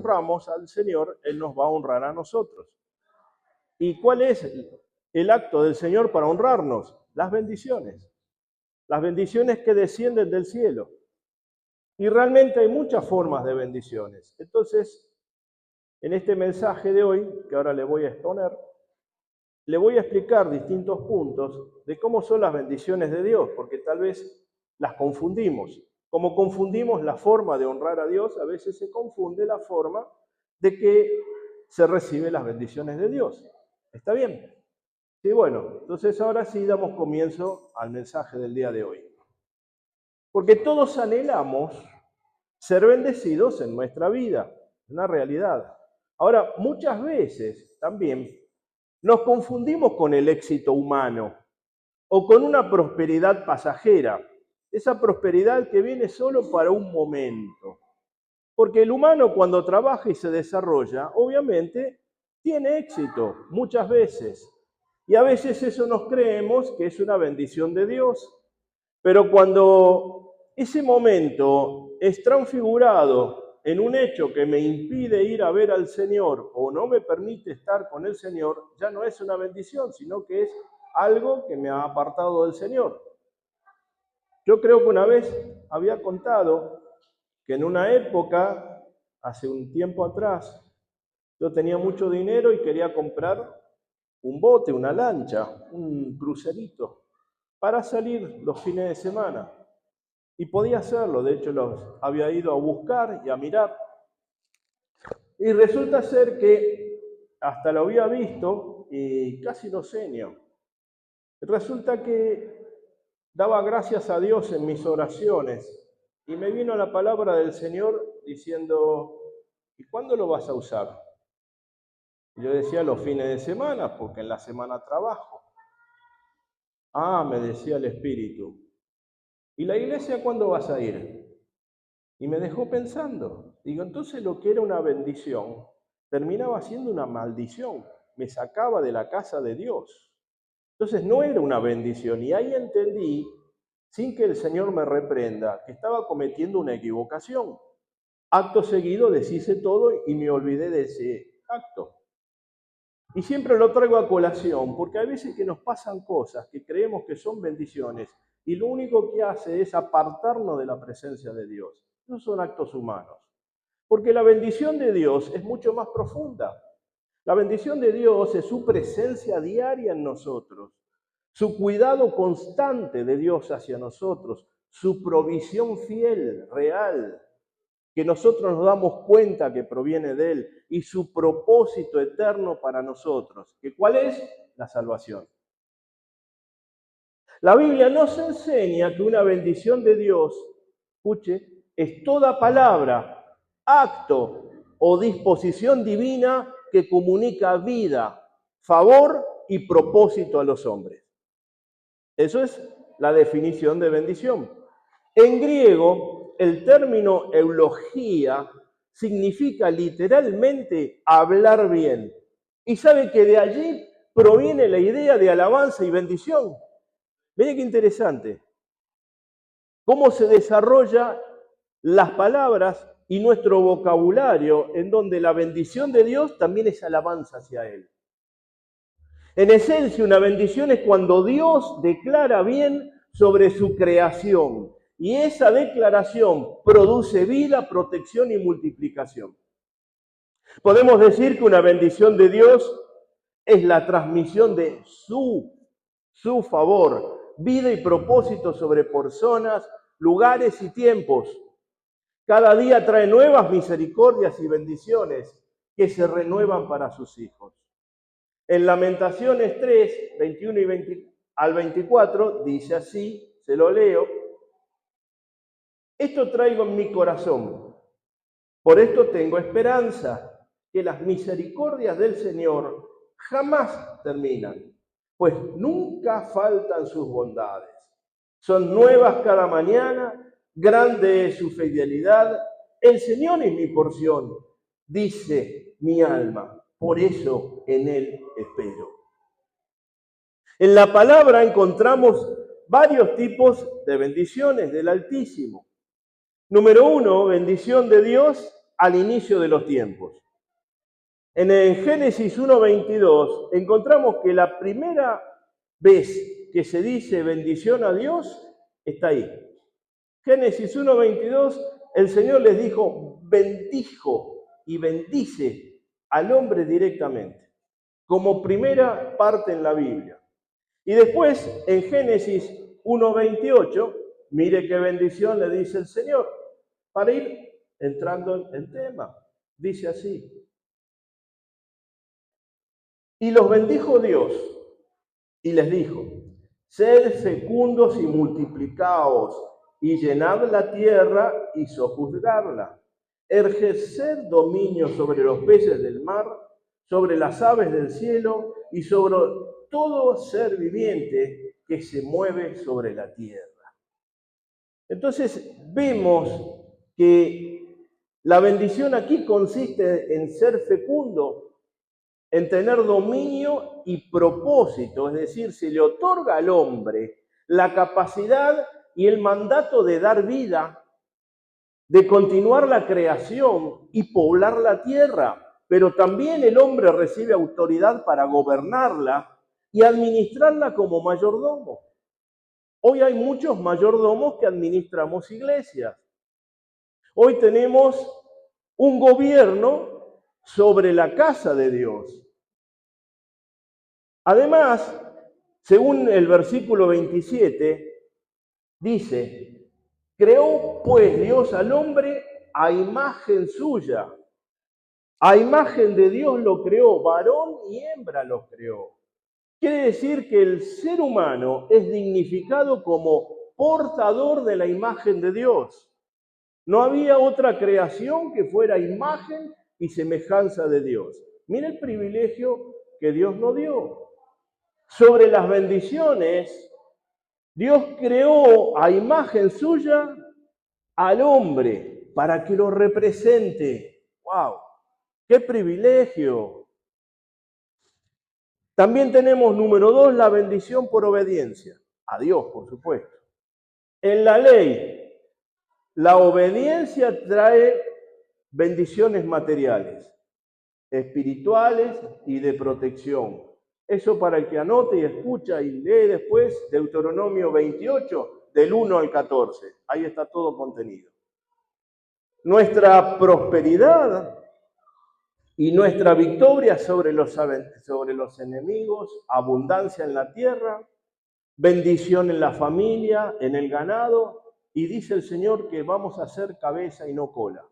honramos al Señor, Él nos va a honrar a nosotros. ¿Y cuál es el acto del Señor para honrarnos? Las bendiciones. Las bendiciones que descienden del cielo. Y realmente hay muchas formas de bendiciones. Entonces, en este mensaje de hoy, que ahora le voy a exponer, le voy a explicar distintos puntos de cómo son las bendiciones de Dios, porque tal vez las confundimos. Como confundimos la forma de honrar a Dios, a veces se confunde la forma de que se reciben las bendiciones de Dios. ¿Está bien? Sí, bueno, entonces ahora sí damos comienzo al mensaje del día de hoy. Porque todos anhelamos ser bendecidos en nuestra vida, una realidad. Ahora, muchas veces también nos confundimos con el éxito humano o con una prosperidad pasajera, esa prosperidad que viene solo para un momento. Porque el humano cuando trabaja y se desarrolla, obviamente, tiene éxito muchas veces. Y a veces eso nos creemos que es una bendición de Dios. Pero cuando ese momento es transfigurado en un hecho que me impide ir a ver al Señor o no me permite estar con el Señor, ya no es una bendición, sino que es algo que me ha apartado del Señor. Yo creo que una vez había contado que en una época, hace un tiempo atrás, yo tenía mucho dinero y quería comprar un bote, una lancha, un crucerito, para salir los fines de semana. Y podía hacerlo, de hecho los había ido a buscar y a mirar. Y resulta ser que hasta lo había visto y casi lo sueño. Resulta que daba gracias a Dios en mis oraciones y me vino la palabra del Señor diciendo, ¿y cuándo lo vas a usar? Y yo decía los fines de semana, porque en la semana trabajo. Ah, me decía el Espíritu. ¿Y la iglesia cuándo vas a ir? Y me dejó pensando. Digo, entonces lo que era una bendición terminaba siendo una maldición. Me sacaba de la casa de Dios. Entonces no era una bendición. Y ahí entendí, sin que el Señor me reprenda, que estaba cometiendo una equivocación. Acto seguido deshice todo y me olvidé de ese acto. Y siempre lo traigo a colación, porque hay veces que nos pasan cosas que creemos que son bendiciones y lo único que hace es apartarnos de la presencia de Dios. No son actos humanos. Porque la bendición de Dios es mucho más profunda. La bendición de Dios es su presencia diaria en nosotros, su cuidado constante de Dios hacia nosotros, su provisión fiel, real, que nosotros nos damos cuenta que proviene de Él, y su propósito eterno para nosotros, que ¿cuál es? La salvación. La Biblia nos enseña que una bendición de Dios, escuche, es toda palabra, acto o disposición divina que comunica vida, favor y propósito a los hombres. Eso es la definición de bendición. En griego, el término eulogía significa literalmente hablar bien. Y sabe que de allí proviene la idea de alabanza y bendición. Miren qué interesante. Cómo se desarrolla las palabras y nuestro vocabulario, en donde la bendición de Dios también es alabanza hacia Él. En esencia, una bendición es cuando Dios declara bien sobre su creación. Y esa declaración produce vida, protección y multiplicación. Podemos decir que una bendición de Dios es la transmisión de su favor, vida y propósito sobre personas, lugares y tiempos. Cada día trae nuevas misericordias y bendiciones que se renuevan para sus hijos. En Lamentaciones 3, 21 y 20, al 24, dice así, se lo leo: esto traigo en mi corazón, por esto tengo esperanza, que las misericordias del Señor jamás terminan, pues nunca faltan sus bondades. Son nuevas cada mañana, grande es su fidelidad. El Señor es mi porción, dice mi alma, por eso en Él espero. En la palabra encontramos varios tipos de bendiciones del Altísimo. Número 1, bendición de Dios al inicio de los tiempos. En el Génesis 1:22 encontramos que la primera vez que se dice bendición a Dios está ahí. Génesis 1:22, el Señor les dijo, bendijo y bendice al hombre directamente, como primera parte en la Biblia. Y después, en Génesis 1:28, mire qué bendición le dice el Señor, para ir entrando en tema. Dice así, y los bendijo Dios, y les dijo, sed fecundos y multiplicaos, y llenad la tierra y sojuzgarla. Ejerced dominio sobre los peces del mar, sobre las aves del cielo y sobre todo ser viviente que se mueve sobre la tierra. Entonces vemos que la bendición aquí consiste en ser fecundo, en tener dominio y propósito, es decir, se le otorga al hombre la capacidad y el mandato de dar vida, de continuar la creación y poblar la tierra, pero también el hombre recibe autoridad para gobernarla y administrarla como mayordomo. Hoy hay muchos mayordomos que administramos iglesias. Hoy tenemos un gobierno sobre la casa de Dios. Además, según el versículo 27, dice, creó pues Dios al hombre a imagen suya. A imagen de Dios lo creó, varón y hembra lo creó. Quiere decir que el ser humano es dignificado como portador de la imagen de Dios. No había otra creación que fuera imagen y semejanza de Dios. Mira el privilegio que Dios nos dio. Sobre las bendiciones, Dios creó a imagen suya al hombre para que lo represente. ¡Wow! ¡Qué privilegio! También tenemos, número 2, la bendición por obediencia. A Dios, por supuesto. En la ley, la obediencia trae bendiciones materiales, espirituales y de protección. Eso para el que anote y escucha y lee después Deuteronomio 28, del 1 al 14. Ahí está todo contenido. Nuestra prosperidad y nuestra victoria sobre los enemigos, abundancia en la tierra, bendición en la familia, en el ganado, y dice el Señor que vamos a ser cabeza y no cola.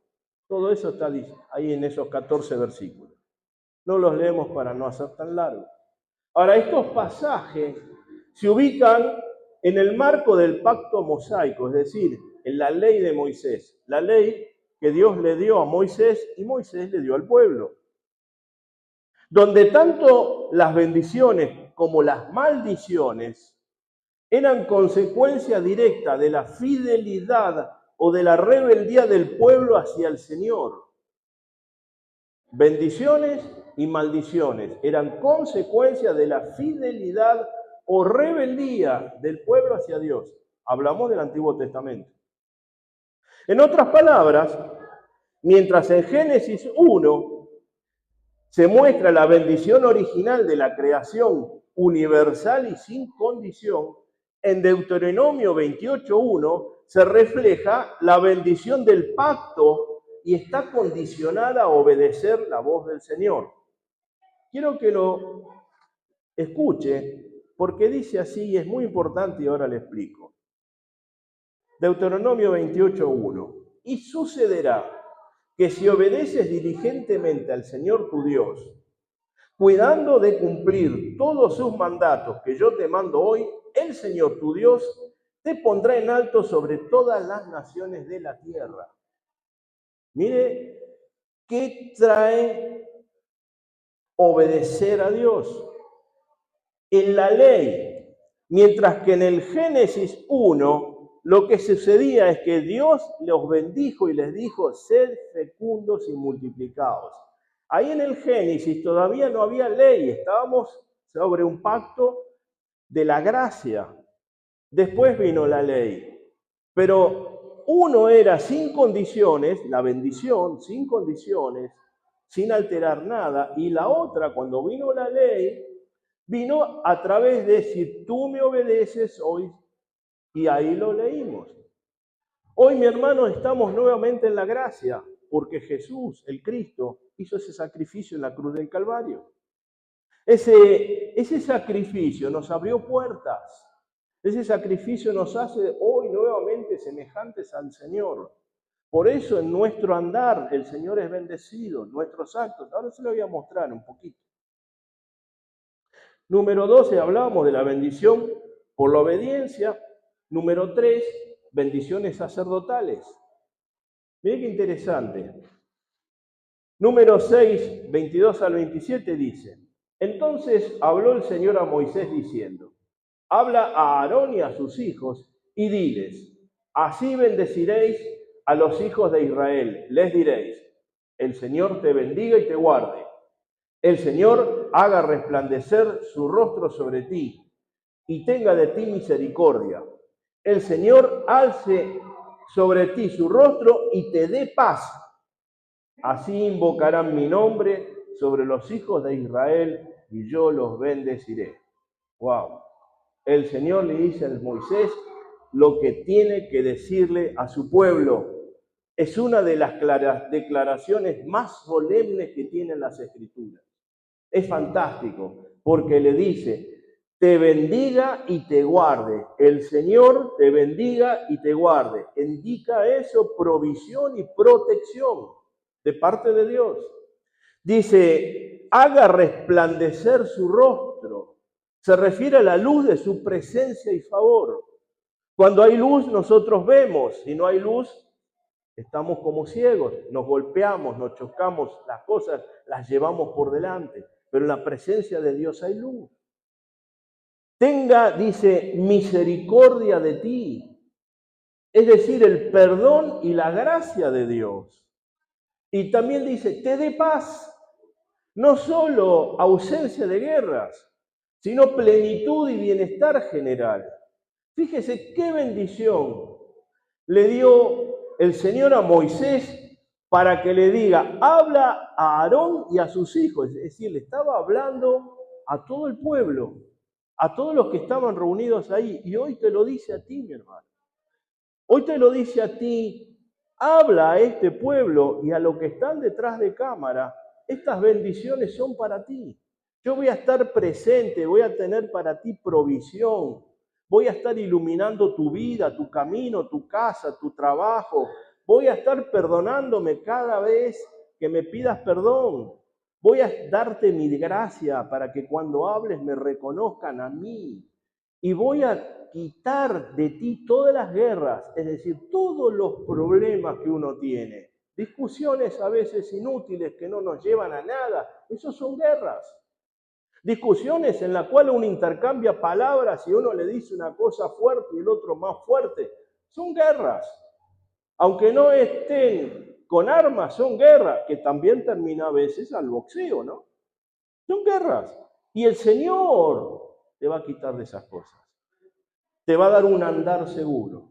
Todo eso está ahí en esos 14 versículos. No los leemos para no hacer tan largo. Ahora, estos pasajes se ubican en el marco del pacto mosaico, es decir, en la ley de Moisés, la ley que Dios le dio a Moisés y Moisés le dio al pueblo, donde tanto las bendiciones como las maldiciones eran consecuencia directa de la fidelidad o de la rebeldía del pueblo hacia el Señor. Bendiciones y maldiciones eran consecuencia de la fidelidad o rebeldía del pueblo hacia Dios. Hablamos del Antiguo Testamento. En otras palabras, mientras en Génesis 1 se muestra la bendición original de la creación universal y sin condición, en Deuteronomio 28:1 se refleja la bendición del pacto y está condicionada a obedecer la voz del Señor. Quiero que lo escuche porque dice así y es muy importante y ahora le explico. Deuteronomio 28:1. Y sucederá que si obedeces diligentemente al Señor tu Dios, cuidando de cumplir todos sus mandatos que yo te mando hoy, el Señor tu Dios te pondrá en alto sobre todas las naciones de la tierra. Mire, ¿qué trae obedecer a Dios? En la ley, mientras que en el Génesis 1, lo que sucedía es que Dios los bendijo y les dijo, sed fecundos y multiplicaos. Ahí en el Génesis todavía no había ley, estábamos sobre un pacto de la gracia. Después vino la ley, pero uno era sin condiciones, la bendición, sin condiciones, sin alterar nada, y la otra, cuando vino la ley, vino a través de si tú me obedeces hoy, y ahí lo leímos. Hoy, mi hermano, estamos nuevamente en la gracia, porque Jesús, el Cristo, hizo ese sacrificio en la cruz del Calvario. Ese sacrificio nos abrió puertas. Ese sacrificio nos hace hoy nuevamente semejantes al Señor. Por eso en nuestro andar el Señor es bendecido, nuestros actos. Ahora se lo voy a mostrar un poquito. Número 12, hablábamos de la bendición por la obediencia. Número 3, bendiciones sacerdotales. Miren qué interesante. Número 6, 22 al 27 dice: Entonces habló el Señor a Moisés diciendo: Habla a Aarón y a sus hijos y diles: Así bendeciréis a los hijos de Israel. Les diréis: El Señor te bendiga y te guarde. El Señor haga resplandecer su rostro sobre ti y tenga de ti misericordia. El Señor alce sobre ti su rostro y te dé paz. Así invocarán mi nombre sobre los hijos de Israel y yo los bendeciré. ¡Wow! El Señor le dice a Moisés lo que tiene que decirle a su pueblo. Es una de las declaraciones más solemnes que tienen las Escrituras. Es fantástico, porque le dice: te bendiga y te guarde. El Señor te bendiga y te guarde. Indica eso, provisión y protección de parte de Dios. Dice: haga resplandecer su rostro. Se refiere a la luz de su presencia y favor. Cuando hay luz, nosotros vemos. Si no hay luz, estamos como ciegos. Nos golpeamos, nos chocamos, las cosas las llevamos por delante. Pero en la presencia de Dios hay luz. Tenga, dice, misericordia de ti. Es decir, el perdón y la gracia de Dios. Y también dice: te dé paz. No solo ausencia de guerras, sino plenitud y bienestar general. Fíjese qué bendición le dio el Señor a Moisés para que le diga: habla a Aarón y a sus hijos. Es decir, le estaba hablando a todo el pueblo, a todos los que estaban reunidos ahí. Y hoy te lo dice a ti, mi hermano. Hoy te lo dice a ti: habla a este pueblo y a los que están detrás de cámara. Estas bendiciones son para ti. Yo voy a estar presente, voy a tener para ti provisión. Voy a estar iluminando tu vida, tu camino, tu casa, tu trabajo. Voy a estar perdonándome cada vez que me pidas perdón. Voy a darte mi gracia para que cuando hables me reconozcan a mí. Y voy a quitar de ti todas las guerras, es decir, todos los problemas que uno tiene. Discusiones a veces inútiles que no nos llevan a nada. Esos son guerras. Discusiones en las cuales uno intercambia palabras y uno le dice una cosa fuerte y el otro más fuerte. Son guerras. Aunque no estén con armas, son guerras, que también termina a veces al boxeo, ¿no? Son guerras. Y el Señor te va a quitar de esas cosas. Te va a dar un andar seguro.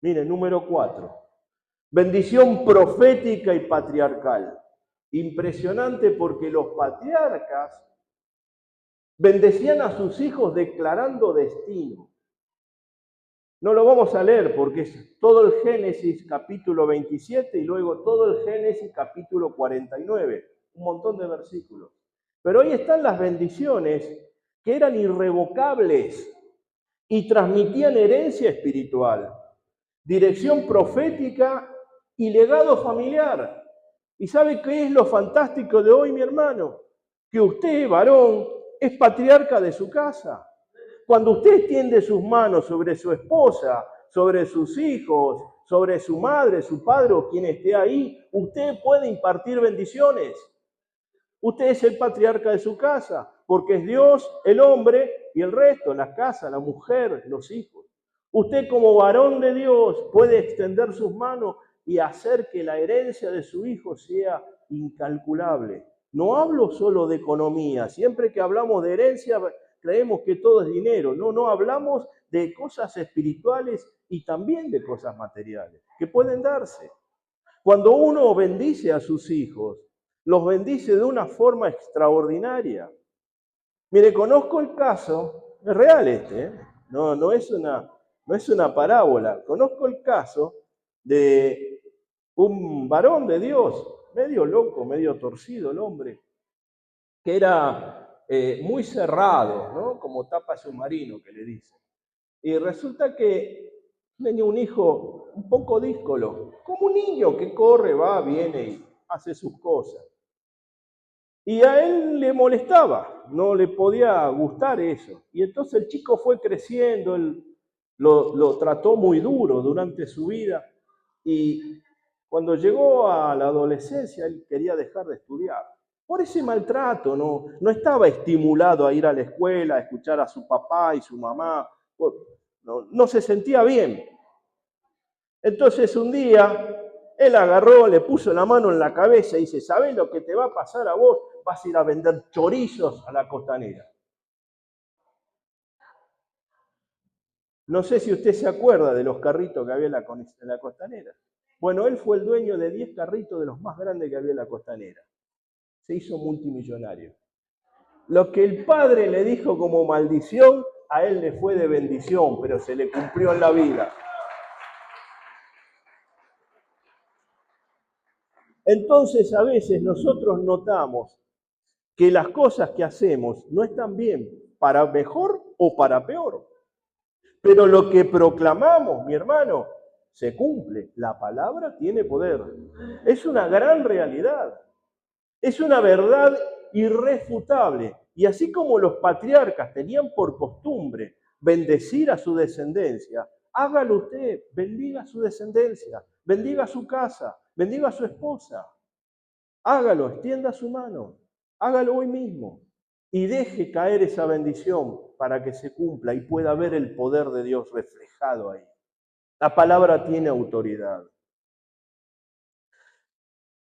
Mire, número 4. Bendición profética y patriarcal. Impresionante, porque los patriarcas bendecían a sus hijos declarando destino. No lo vamos a leer porque es todo el Génesis capítulo 27 y luego todo el Génesis capítulo 49. Un montón de versículos. Pero ahí están las bendiciones que eran irrevocables y transmitían herencia espiritual, dirección profética y legado familiar. ¿Y sabe qué es lo fantástico de hoy, mi hermano? Que usted, varón, es patriarca de su casa. Cuando usted extiende sus manos sobre su esposa, sobre sus hijos, sobre su madre, su padre o quien esté ahí, usted puede impartir bendiciones. Usted es el patriarca de su casa, porque es Dios, el hombre y el resto, la casa, la mujer, los hijos. Usted como varón de Dios puede extender sus manos y hacer que la herencia de su hijo sea incalculable. No hablo solo de economía. Siempre que hablamos de herencia, creemos que todo es dinero. No, no, hablamos de cosas espirituales y también de cosas materiales que pueden darse. Cuando uno bendice a sus hijos, los bendice de una forma extraordinaria. Mire, conozco el caso, es real este, ¿eh? No es una parábola. Conozco el caso de un varón de Dios, medio loco, medio torcido el hombre, que era muy cerrado, ¿no? Como tapa submarino, que le dicen. Y resulta que tenía un hijo un poco díscolo, como un niño que corre, va, viene y hace sus cosas. Y a él le molestaba, no le podía gustar eso. Y entonces el chico fue creciendo, él lo trató muy duro durante su vida. Y cuando llegó a la adolescencia, él quería dejar de estudiar. Por ese maltrato, no estaba estimulado a ir a la escuela, a escuchar a su papá y su mamá. No se sentía bien. Entonces un día él agarró, le puso la mano en la cabeza y dice, ¿sabés lo que te va a pasar a vos? Vas a ir a vender chorizos a la costanera. No sé si usted se acuerda de los carritos que había en la costanera. Bueno, él fue el dueño de 10 carritos de los más grandes que había en la costanera. Se hizo multimillonario. Lo que el padre le dijo como maldición, a él le fue de bendición, pero se le cumplió en la vida. Entonces, a veces nosotros notamos que las cosas que hacemos no están bien, para mejor o para peor. Pero lo que proclamamos, mi hermano, se cumple. La palabra tiene poder. Es una gran realidad. Es una verdad irrefutable. Y así como los patriarcas tenían por costumbre bendecir a su descendencia, hágalo usted, bendiga a su descendencia, bendiga a su casa, bendiga a su esposa. Hágalo, extienda su mano, hágalo hoy mismo y deje caer esa bendición para que se cumpla y pueda ver el poder de Dios reflejado ahí. La palabra tiene autoridad.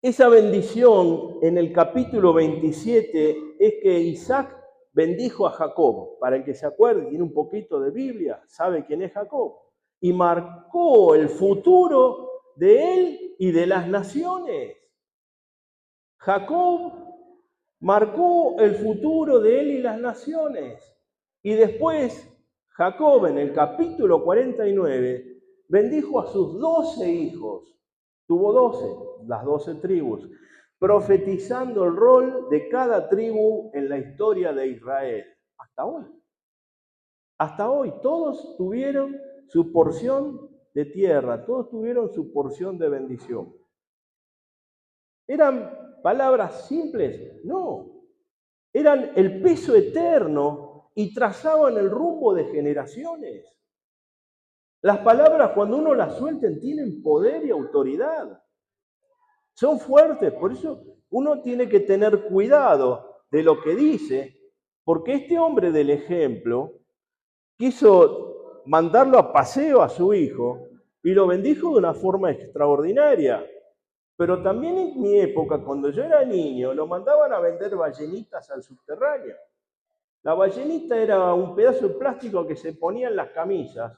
Esa bendición en el capítulo 27 es que Isaac bendijo a Jacob. Para el que se acuerde, tiene un poquito de Biblia, sabe quién es Jacob. Y marcó el futuro de él y de las naciones. Jacob marcó el futuro de él y las naciones. Y después Jacob en el capítulo 49 bendijo a sus 12 hijos. Tuvo 12, las 12 tribus, profetizando el rol de cada tribu en la historia de Israel. Hasta hoy. Hasta hoy todos tuvieron su porción de tierra, todos tuvieron su porción de bendición. ¿Eran palabras simples? No. Eran el peso eterno y trazaban el rumbo de generaciones. Las palabras, cuando uno las suelta, tienen poder y autoridad. Son fuertes, por eso uno tiene que tener cuidado de lo que dice, porque este hombre del ejemplo quiso mandarlo a paseo a su hijo y lo bendijo de una forma extraordinaria. Pero también en mi época, cuando yo era niño, lo mandaban a vender ballenitas al subterráneo. La ballenita era un pedazo de plástico que se ponía en las camisas,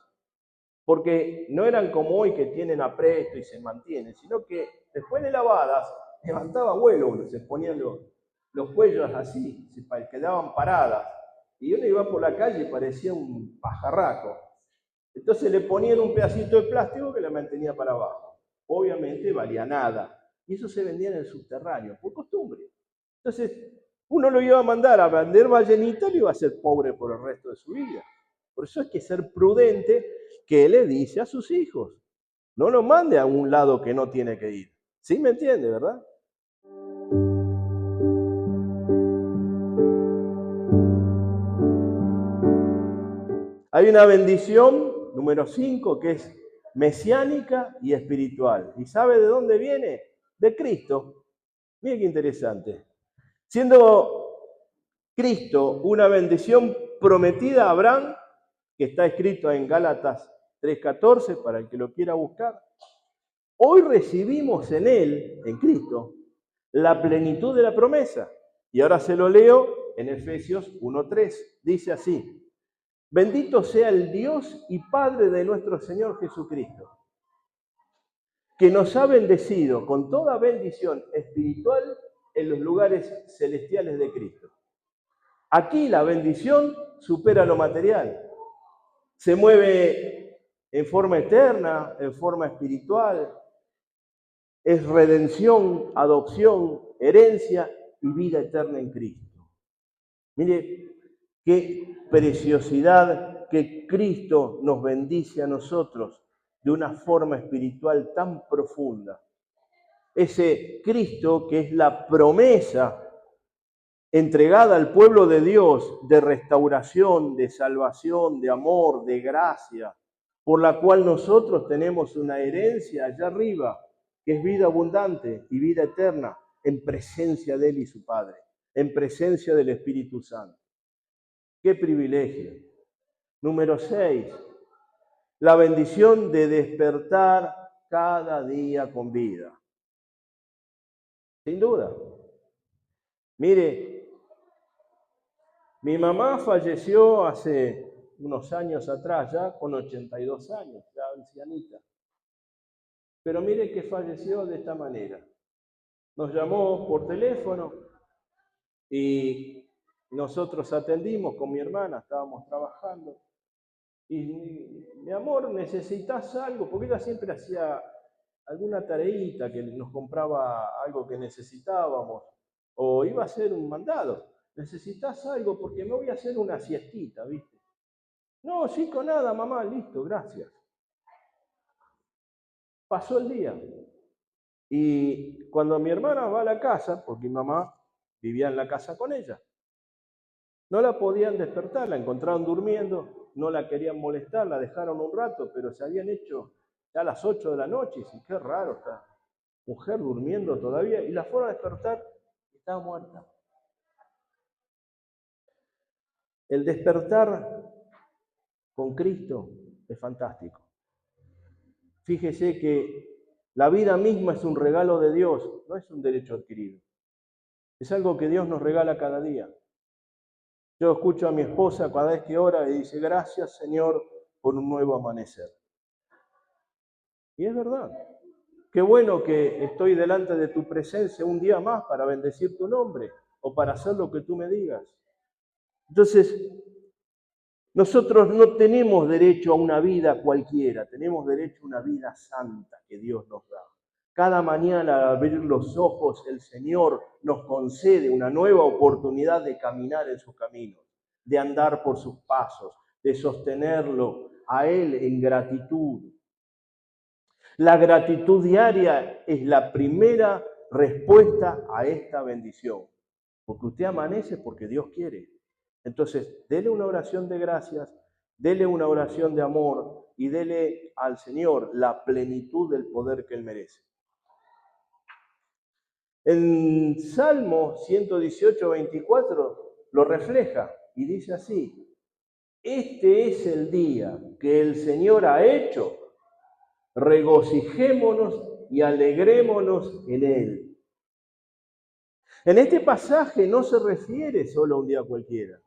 porque no eran como hoy que tienen apresto y se mantienen, sino que después de lavadas levantaba vuelo, se ponían los cuellos así, se quedaban paradas. Y uno iba por la calle y parecía un pajarraco. Entonces le ponían un pedacito de plástico que la mantenía para abajo. Obviamente valía nada. Y eso se vendía en el subterráneo, por costumbre. Entonces, uno lo iba a mandar a vender ballenita y lo iba a hacer pobre por el resto de su vida. Por eso hay que ser prudente que le dice a sus hijos. No lo mande a un lado que no tiene que ir. ¿Sí me entiende, verdad? Hay una bendición, número 5, que es mesiánica y espiritual. ¿Y sabe de dónde viene? De Cristo. Mire qué interesante. Siendo Cristo una bendición prometida a Abraham, que está escrito en Gálatas 3:14, para el que lo quiera buscar, hoy recibimos en Él, en Cristo, la plenitud de la promesa. Y ahora se lo leo en Efesios 1:3. Dice así: bendito sea el Dios y Padre de nuestro Señor Jesucristo, que nos ha bendecido con toda bendición espiritual en los lugares celestiales de Cristo. Aquí la bendición supera lo material. Se mueve en forma eterna, en forma espiritual. Es redención, adopción, herencia y vida eterna en Cristo. Mire, qué preciosidad que Cristo nos bendice a nosotros de una forma espiritual tan profunda. Ese Cristo que es la promesa entregada al pueblo de Dios de restauración, de salvación, de amor, de gracia, por la cual nosotros tenemos una herencia allá arriba, que es vida abundante y vida eterna, en presencia de Él y su Padre, en presencia del Espíritu Santo. ¡Qué privilegio! Número 6, la bendición de despertar cada día con vida. Sin duda. Mire, mi mamá falleció hace unos años atrás, ya con 82 años, ya ancianita. Pero mire que falleció de esta manera. Nos llamó por teléfono y nosotros atendimos con mi hermana, estábamos trabajando. Y mi amor, ¿necesitas algo? Porque ella siempre hacía alguna tareita, que nos compraba algo que necesitábamos, o iba a hacer un mandado. ¿Necesitas algo? Porque me voy a hacer una siestita, ¿viste? No, sí, con nada, mamá, listo, gracias. Pasó el día. Y cuando mi hermana va a la casa, porque mi mamá vivía en la casa con ella, no la podían despertar, la encontraron durmiendo, no la querían molestar, la dejaron un rato, pero se habían hecho ya a las 8 de la noche, y dicen, qué raro esta mujer durmiendo todavía, y la fueron a despertar y estaba muerta. El despertar con Cristo es fantástico. Fíjese que la vida misma es un regalo de Dios, no es un derecho adquirido. Es algo que Dios nos regala cada día. Yo escucho a mi esposa cada vez que ora y dice, gracias Señor por un nuevo amanecer. Y es verdad. Qué bueno que estoy delante de tu presencia un día más para bendecir tu nombre o para hacer lo que tú me digas. Entonces, nosotros no tenemos derecho a una vida cualquiera, tenemos derecho a una vida santa que Dios nos da. Cada mañana al abrir los ojos, el Señor nos concede una nueva oportunidad de caminar en sus caminos, de andar por sus pasos, de sostenerlo a Él en gratitud. La gratitud diaria es la primera respuesta a esta bendición, porque usted amanece porque Dios quiere. Entonces, dele una oración de gracias, dele una oración de amor y dele al Señor la plenitud del poder que Él merece. En Salmo 118, 24 lo refleja y dice así, este es el día que el Señor ha hecho, regocijémonos y alegrémonos en Él. En este pasaje no se refiere solo a un día cualquiera,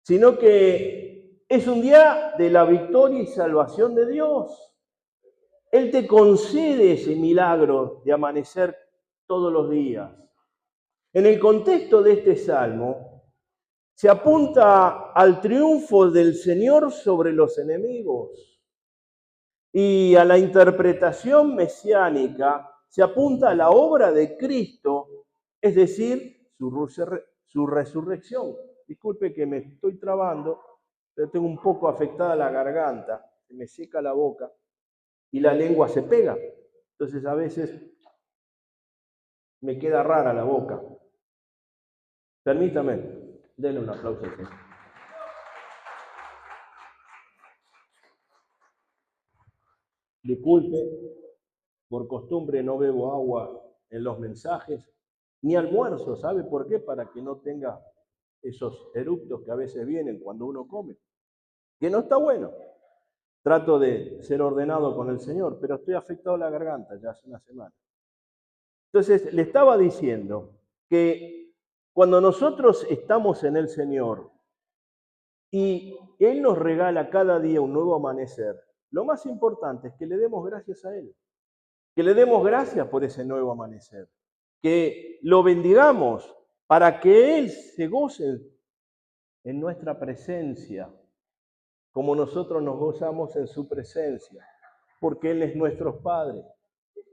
sino que es un día de la victoria y salvación de Dios. Él te concede ese milagro de amanecer todos los días. En el contexto de este salmo, se apunta al triunfo del Señor sobre los enemigos y a la interpretación mesiánica se apunta a la obra de Cristo, es decir, su resurrección. Disculpe que me estoy trabando, pero tengo un poco afectada la garganta, se me seca la boca y la lengua se pega. Entonces a veces me queda rara la boca. Permítame, denle un aplauso. Disculpe, por costumbre no bebo agua en los mensajes, ni almuerzo, ¿sabe por qué? Para que no tenga esos eructos que a veces vienen cuando uno come, que no está bueno. Trato de ser ordenado con el Señor, pero estoy afectado a la garganta ya hace una semana. Entonces, le estaba diciendo que Cuando nosotros estamos en el Señor y Él nos regala cada día un nuevo amanecer, lo más importante es que le demos gracias a Él, que le demos gracias por ese nuevo amanecer, que lo bendigamos para que Él se goce en nuestra presencia, como nosotros nos gozamos en su presencia, porque Él es nuestro Padre.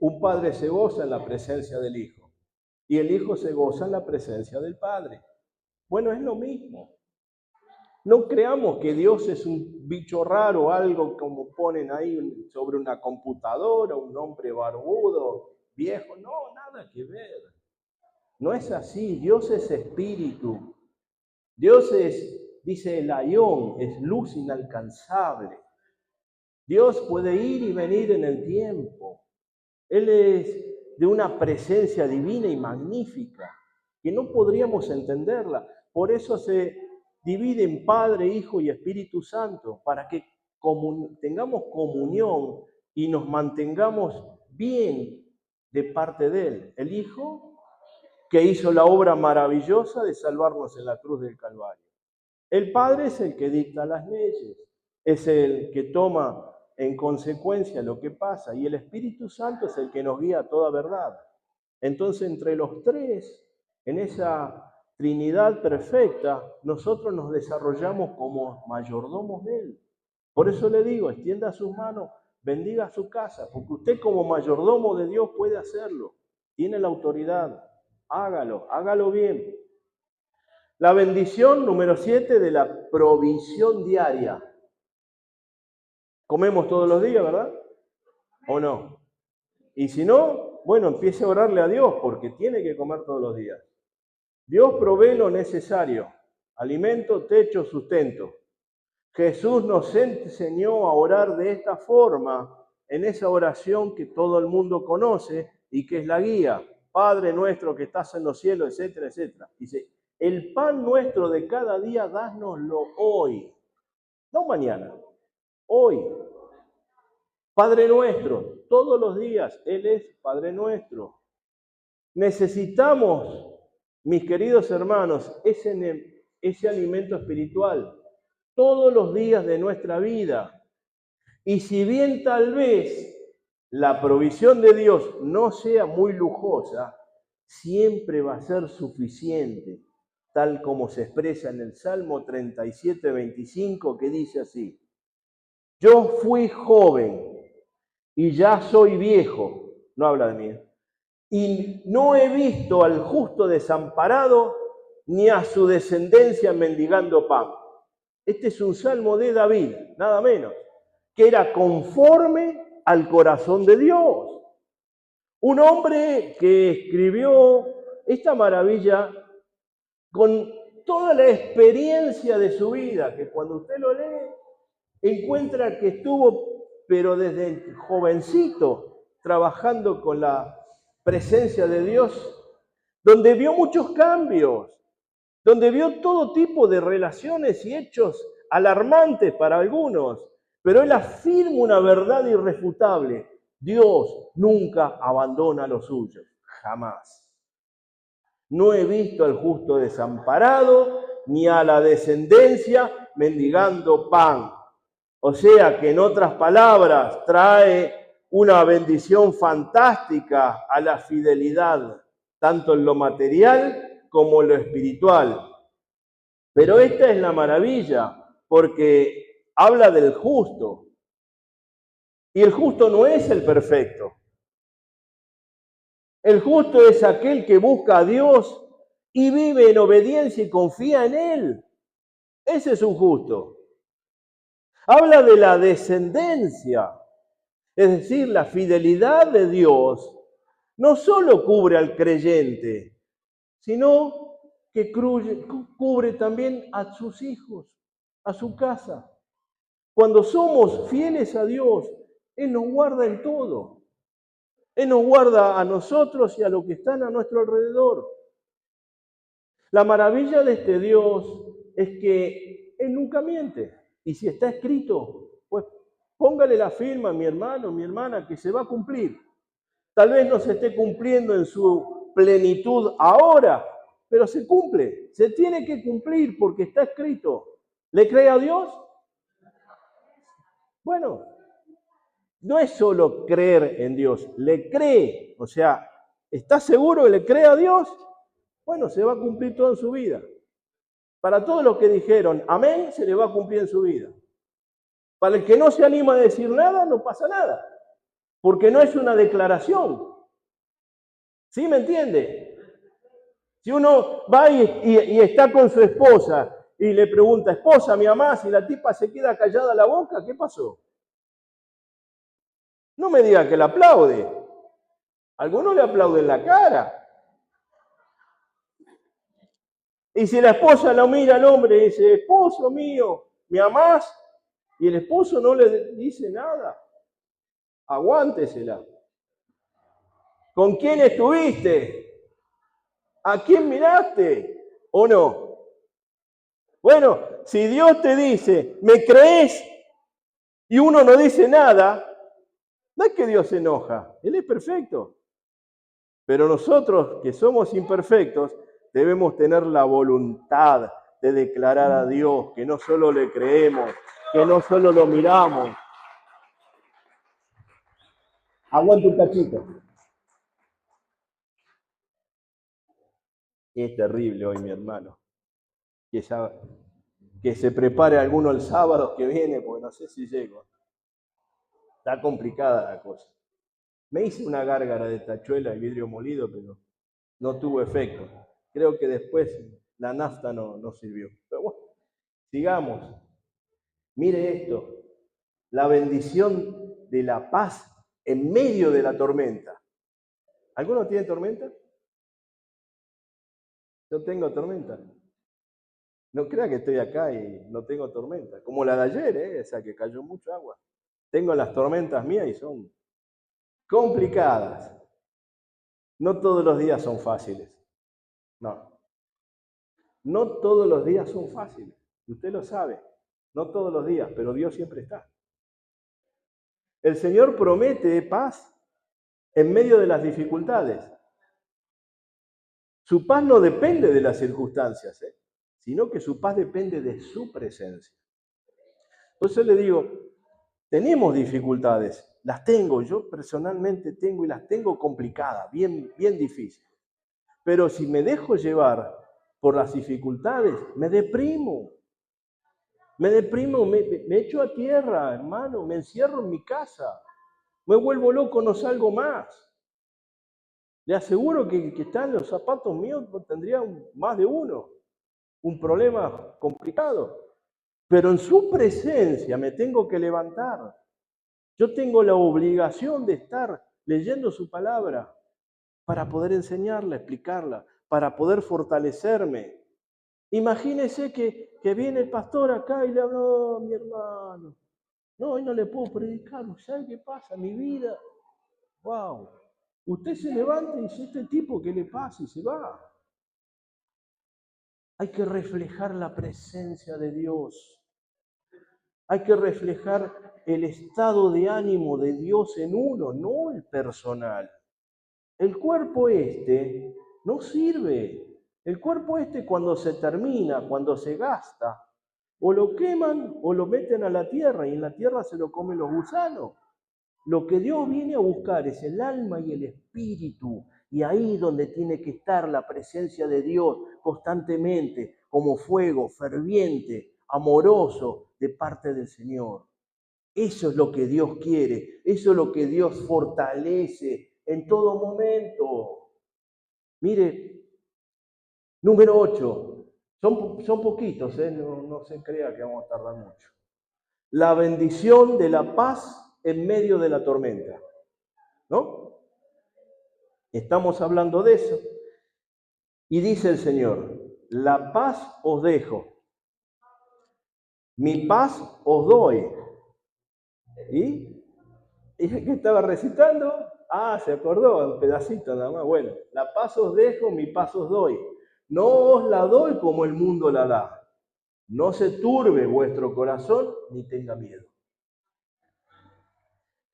Un padre se goza en la presencia del Hijo y el Hijo se goza en la presencia del Padre. Bueno, es lo mismo. No creamos que Dios es un bicho raro, algo como ponen ahí sobre una computadora, un hombre barbudo, viejo. No, nada que ver. No es así. Dios es espíritu. Dios es, dice el Ayón, es luz inalcanzable. Dios puede ir y venir en el tiempo. Él es de una presencia divina y magnífica, que no podríamos entenderla. Por eso se divide en Padre, Hijo y Espíritu Santo, para que tengamos comunión y nos mantengamos bien de parte de Él. El Hijo que hizo la obra maravillosa de salvarnos en la cruz del Calvario. El Padre es el que dicta las leyes, es el que toma en consecuencia lo que pasa, y el Espíritu Santo es el que nos guía a toda verdad. Entonces, entre los tres, en esa Trinidad perfecta, nosotros nos desarrollamos como mayordomos de Él. Por eso le digo, extienda sus manos, bendiga su casa, porque usted como mayordomo de Dios puede hacerlo. Tiene la autoridad, hágalo bien. La bendición número 7 de la provisión diaria. Comemos todos los días, ¿verdad? ¿O no? Y si no, bueno, empiece a orarle a Dios porque tiene que comer todos los días. Dios provee lo necesario, alimento, techo, sustento. Jesús nos enseñó a orar de esta forma, en esa oración que todo el mundo conoce y que es la guía. Padre nuestro que estás en los cielos, etcétera, etcétera. Dice, el pan nuestro de cada día, dánoslo hoy. No mañana, hoy. Padre nuestro, todos los días, Él es Padre nuestro. Necesitamos, mis queridos hermanos, ese alimento espiritual todos los días de nuestra vida. Y si bien tal vez la provisión de Dios no sea muy lujosa, siempre va a ser suficiente, tal como se expresa en el Salmo 37, 25, que dice así: yo fui joven y ya soy viejo, no habla de mí, y no he visto al justo desamparado ni a su descendencia mendigando pan. Este es un salmo de David, nada menos, que era conforme al corazón de Dios. Un hombre que escribió esta maravilla con toda la experiencia de su vida, que cuando usted lo lee, encuentra que estuvo, pero desde jovencito, trabajando con la presencia de Dios, donde vio muchos cambios, donde vio todo tipo de relaciones y hechos alarmantes para algunos, pero él afirma una verdad irrefutable: Dios nunca abandona a los suyos, jamás. No he visto al justo desamparado, ni a la descendencia mendigando pan. O sea que, en otras palabras, trae una bendición fantástica a la fidelidad, tanto en lo material como en lo espiritual. Pero esta es la maravilla, porque habla del justo. Y el justo no es el perfecto. El justo es aquel que busca a Dios y vive en obediencia y confía en Él. Ese es un justo. Habla de la descendencia, es decir, la fidelidad de Dios no solo cubre al creyente, sino que cubre también a sus hijos, a su casa. Cuando somos fieles a Dios, Él nos guarda en todo. Él nos guarda a nosotros y a los que están a nuestro alrededor. La maravilla de este Dios es que Él nunca miente. Y si está escrito, pues póngale la firma, mi hermano, mi hermana, que se va a cumplir. Tal vez no se esté cumpliendo en su plenitud ahora, pero se cumple, se tiene que cumplir porque está escrito. ¿Le cree a Dios? Bueno, no es solo creer en Dios, le cree, o sea, ¿está seguro que le cree a Dios? Bueno, se va a cumplir todo en su vida. Para todos los que dijeron amén, se le va a cumplir en su vida. Para el que no se anima a decir nada, no pasa nada, porque no es una declaración. ¿Sí me entiende? Si uno va y está con su esposa y le pregunta, esposa, ¿me amás? Y la tipa se queda callada la boca, ¿qué pasó? No me diga que la aplaude. Algunos le aplauden la cara. Y si la esposa lo mira al hombre y dice, esposo mío, ¿me amás? Y el esposo no le dice nada, aguántesela. ¿Con quién estuviste? ¿A quién miraste? ¿O no? Bueno, si Dios te dice, ¿me crees? Y uno no dice nada, no es que Dios se enoja, Él es perfecto. Pero nosotros que somos imperfectos debemos tener la voluntad de declarar a Dios que no solo le creemos, que no solo lo miramos. Aguanta un cachito. Es terrible hoy, mi hermano. Que se prepare alguno el sábado que viene, porque no sé si llego. Está complicada la cosa. Me hice una gárgara de tachuela y vidrio molido, pero no tuvo efecto. Creo que después la nafta no sirvió. Pero bueno, sigamos. Mire esto, la bendición de la paz en medio de la tormenta. ¿Alguno tiene tormenta? Yo tengo tormenta. No crea que estoy acá y no tengo tormenta. Como la de ayer, esa que cayó mucha agua. Tengo las tormentas mías y son complicadas. No todos los días son fáciles. No. No todos los días son fáciles. Usted lo sabe. No todos los días, pero Dios siempre está. El Señor promete paz en medio de las dificultades. Su paz no depende de las circunstancias, sino que su paz depende de su presencia. Entonces le digo, tenemos dificultades, las tengo, yo personalmente tengo y las tengo complicadas, bien difíciles. Pero si me dejo llevar por las dificultades, me deprimo, me echo a tierra, hermano, me encierro en mi casa, me vuelvo loco, no salgo más. Le aseguro que están los zapatos míos, tendría más de uno, un problema complicado. Pero en su presencia me tengo que levantar. Yo tengo la obligación de estar leyendo su palabra para poder enseñarla, explicarla, para poder fortalecerme. Imagínese que viene el pastor acá y le habla, oh, mi hermano, no, hoy no le puedo predicar, ¿sabe qué pasa? Mi vida, wow. Usted se levanta y dice, este tipo, ¿qué le pasa? Y se va. Hay que reflejar la presencia de Dios. Hay que reflejar el estado de ánimo de Dios en uno, no el personal. El cuerpo este no sirve. El cuerpo este cuando se termina, cuando se gasta, o lo queman o lo meten a la tierra y en la tierra se lo comen los gusanos. Lo que Dios viene a buscar es el alma y el espíritu. Y ahí donde tiene que estar la presencia de Dios constantemente, como fuego ferviente, amoroso de parte del Señor. Eso es lo que Dios quiere, eso es lo que Dios fortalece en todo momento. Mire, número 8, son poquitos, no se crea que vamos a tardar mucho. La bendición de la paz en medio de la tormenta, ¿no? Estamos hablando de eso. Y dice el Señor, la paz os dejo, mi paz os doy. ¿Y qué estaba recitando? Ah, se acordó, un pedacito nada más. Bueno, la paz os dejo, mi paz os doy. No os la doy como el mundo la da. No se turbe vuestro corazón ni tenga miedo.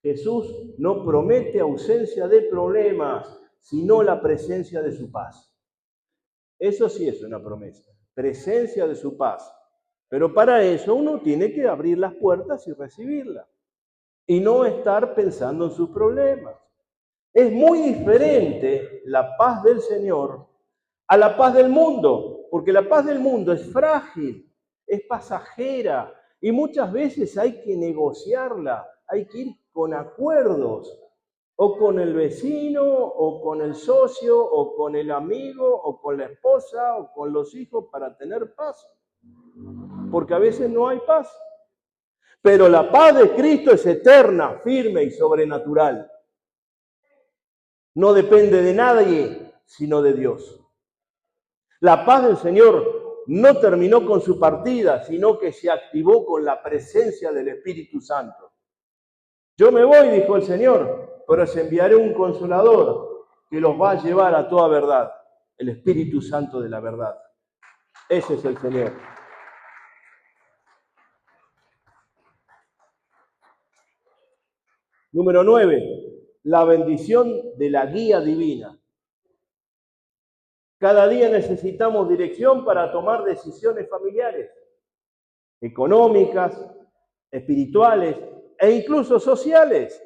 Jesús no promete ausencia de problemas, sino la presencia de su paz. Eso sí es una promesa, presencia de su paz. Pero para eso uno tiene que abrir las puertas y recibirla y no estar pensando en sus problemas. Es muy diferente la paz del Señor a la paz del mundo, porque la paz del mundo es frágil, es pasajera y muchas veces hay que negociarla, hay que ir con acuerdos, o con el vecino, o con el socio, o con el amigo, o con la esposa, o con los hijos para tener paz, porque a veces no hay paz. Pero la paz de Cristo es eterna, firme y sobrenatural. No depende de nadie, sino de Dios. La paz del Señor no terminó con su partida, sino que se activó con la presencia del Espíritu Santo. Yo me voy, dijo el Señor, pero os enviaré un consolador que los va a llevar a toda verdad, el Espíritu Santo de la verdad. Ese es el Señor. Número 9, la bendición de la guía divina. Cada día necesitamos dirección para tomar decisiones familiares, económicas, espirituales e incluso sociales.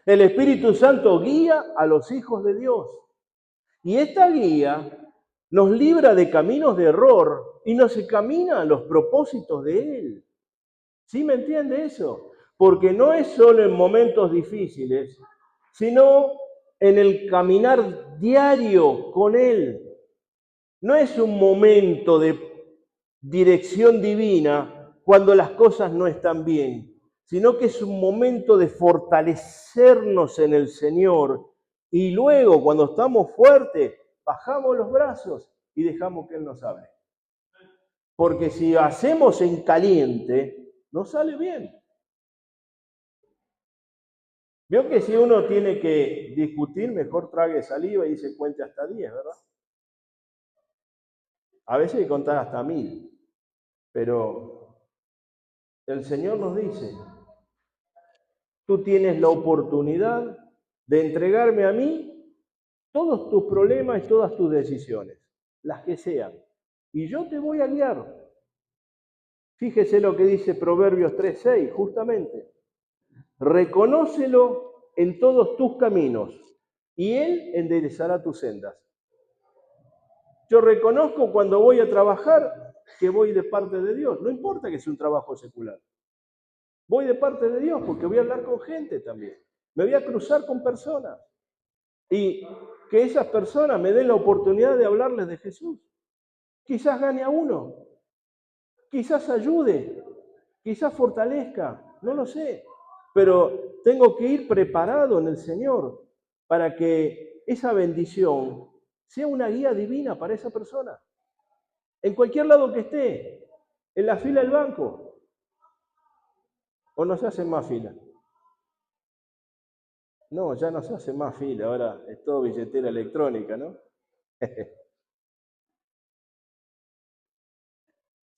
El Espíritu Santo guía a los hijos de Dios. Y esta guía nos libra de caminos de error y nos encamina a los propósitos de Él. ¿Sí me entiende eso? Porque no es solo en momentos difíciles, sino en el caminar diario con Él. No es un momento de dirección divina cuando las cosas no están bien, sino que es un momento de fortalecernos en el Señor y luego cuando estamos fuertes, bajamos los brazos y dejamos que Él nos hable. Porque si hacemos en caliente, no sale bien. Veo que si uno tiene que discutir, mejor trague saliva y se cuente hasta 10, ¿verdad? A veces hay que contar hasta 1000, pero el Señor nos dice, tú tienes la oportunidad de entregarme a mí todos tus problemas y todas tus decisiones, las que sean, y yo te voy a guiar. Fíjese lo que dice Proverbios 3:6, justamente. Reconócelo en todos tus caminos, y Él enderezará tus sendas. Yo reconozco cuando voy a trabajar que voy de parte de Dios, no importa que sea un trabajo secular. Voy de parte de Dios porque voy a hablar con gente también. Me voy a cruzar con personas. Y que esas personas me den la oportunidad de hablarles de Jesús. Quizás gane a uno, quizás ayude, quizás fortalezca, no lo sé. Pero tengo que ir preparado en el Señor para que esa bendición sea una guía divina para esa persona. En cualquier lado que esté, en la fila del banco, o no se hacen más fila. No, ya no se hace más fila, ahora es todo billetera electrónica, ¿no?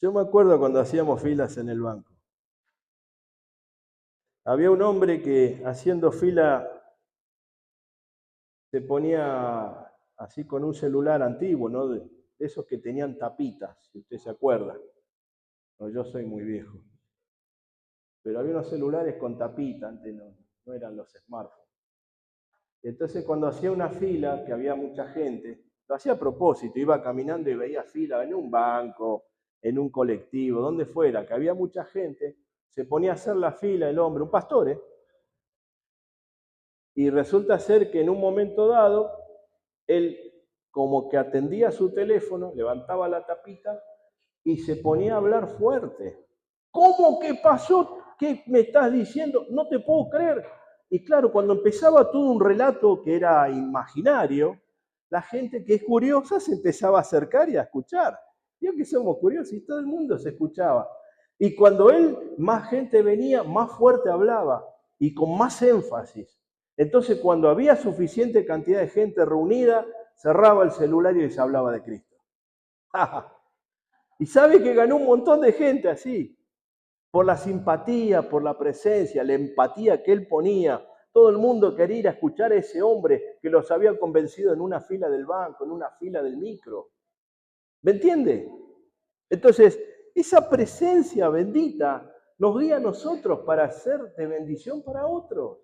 Yo me acuerdo cuando hacíamos filas en el banco. Había un hombre que haciendo fila se ponía así con un celular antiguo, ¿no? De esos que tenían tapitas, si usted se acuerda. No, yo soy muy viejo. Pero había unos celulares con tapita, antes no eran los smartphones. Entonces cuando hacía una fila, que había mucha gente, lo hacía a propósito, iba caminando y veía fila en un banco, en un colectivo, donde fuera, que había mucha gente, se ponía a hacer la fila el hombre, un pastor, ¿eh? Y resulta ser que en un momento dado, él como que atendía su teléfono, levantaba la tapita y se ponía a hablar fuerte. ¿Cómo que pasó? ¿Qué me estás diciendo? No te puedo creer. Y claro, cuando empezaba todo un relato que era imaginario, la gente que es curiosa se empezaba a acercar y a escuchar. Yo que somos curiosos y todo el mundo se escuchaba. Y cuando él, más gente venía, más fuerte hablaba y con más énfasis. Entonces, cuando había suficiente cantidad de gente reunida, cerraba el celular y les hablaba de Cristo. Y sabe que ganó un montón de gente así, por la simpatía, por la presencia, la empatía que él ponía. Todo el mundo quería ir a escuchar a ese hombre que los había convencido en una fila del banco, en una fila del micro. ¿Me entiende? Entonces, esa presencia bendita nos guía a nosotros para ser de bendición para otros.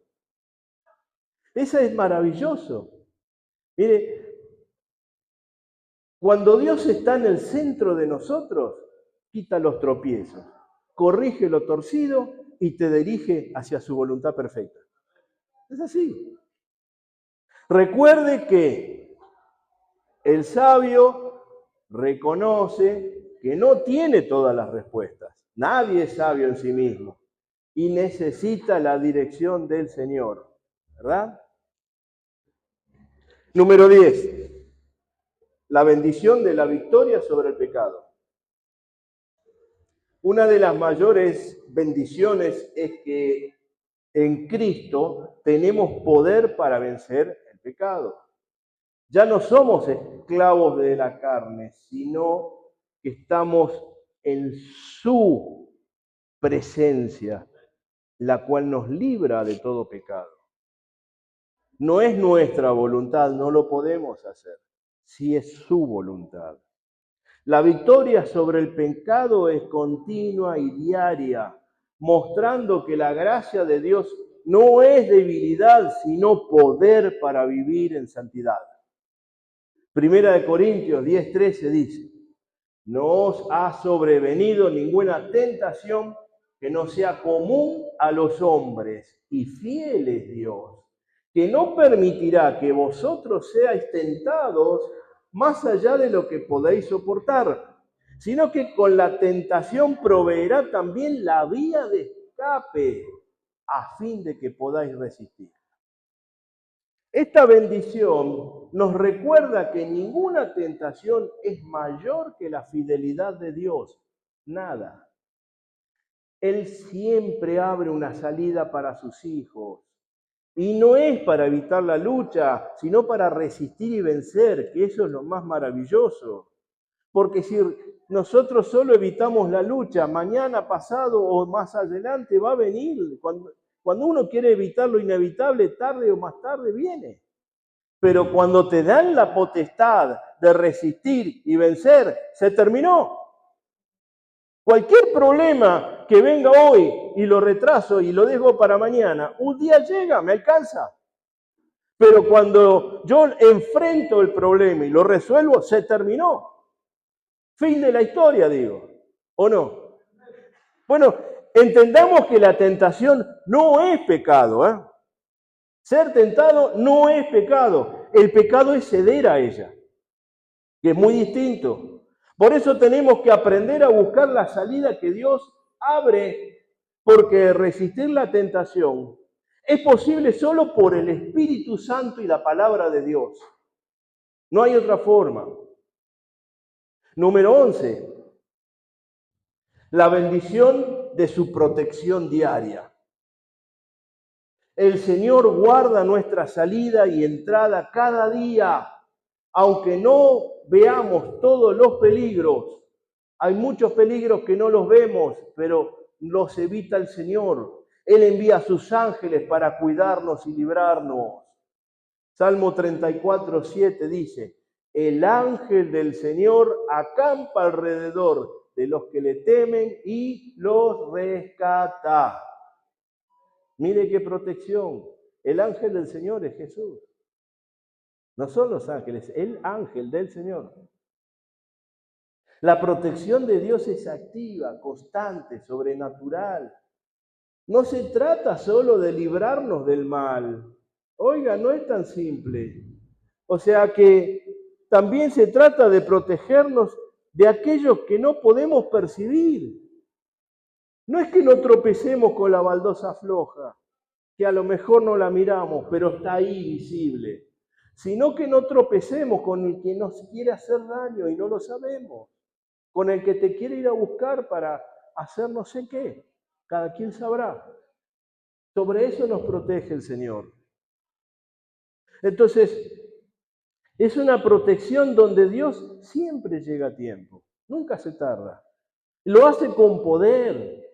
Eso es maravilloso. Mire, cuando Dios está en el centro de nosotros, quita los tropiezos, corrige lo torcido y te dirige hacia su voluntad perfecta. Es así. Recuerde que el sabio reconoce que no tiene todas las respuestas. Nadie es sabio en sí mismo y necesita la dirección del Señor, ¿verdad? Número 10. La bendición de la victoria sobre el pecado. Una de las mayores bendiciones es que en Cristo tenemos poder para vencer el pecado. Ya no somos esclavos de la carne, sino que estamos en su presencia, la cual nos libra de todo pecado. No es nuestra voluntad, no lo podemos hacer, si es su voluntad. La victoria sobre el pecado es continua y diaria, mostrando que la gracia de Dios no es debilidad, sino poder para vivir en santidad. Primera de Corintios 10:13 dice, no os ha sobrevenido ninguna tentación que no sea común a los hombres, y fiel es Dios, que no permitirá que vosotros seáis tentados más allá de lo que podéis soportar, sino que con la tentación proveerá también la vía de escape, a fin de que podáis resistir. Esta bendición nos recuerda que ninguna tentación es mayor que la fidelidad de Dios. Nada. Él siempre abre una salida para sus hijos. Y no es para evitar la lucha, sino para resistir y vencer, que eso es lo más maravilloso. Porque si nosotros solo evitamos la lucha, mañana, pasado o más adelante va a venir. Cuando uno quiere evitar lo inevitable, tarde o más tarde viene. Pero cuando te dan la potestad de resistir y vencer, se terminó. Cualquier problema que venga hoy y lo retraso y lo dejo para mañana, un día llega, me alcanza. Pero cuando yo enfrento el problema y lo resuelvo, se terminó. Fin de la historia, digo. ¿O no? Bueno, entendamos que la tentación no es pecado, ¿eh? Ser tentado no es pecado. El pecado es ceder a ella, que es muy distinto. Por eso tenemos que aprender a buscar la salida que Dios abre, porque resistir la tentación es posible solo por el Espíritu Santo y la palabra de Dios. No hay otra forma. Número 11. La bendición de su protección diaria. El Señor guarda nuestra salida y entrada cada día, aunque no veamos todos los peligros. Hay muchos peligros que no los vemos, pero los evita el Señor. Él envía a sus ángeles para cuidarnos y librarnos. Salmo 34:7 dice, el ángel del Señor acampa alrededor de los que le temen y los rescata. Mire qué protección. El ángel del Señor es Jesús. No son los ángeles, el ángel del Señor. La protección de Dios es activa, constante, sobrenatural. No se trata solo de librarnos del mal. Oiga, no es tan simple. O sea que también se trata de protegernos de aquellos que no podemos percibir. No es que no tropecemos con la baldosa floja, que a lo mejor no la miramos, pero está ahí visible, sino que no tropecemos con el que nos quiere hacer daño y no lo sabemos, con el que te quiere ir a buscar para hacer no sé qué, cada quien sabrá. Sobre eso nos protege el Señor. Entonces, es una protección donde Dios siempre llega a tiempo, nunca se tarda. Lo hace con poder.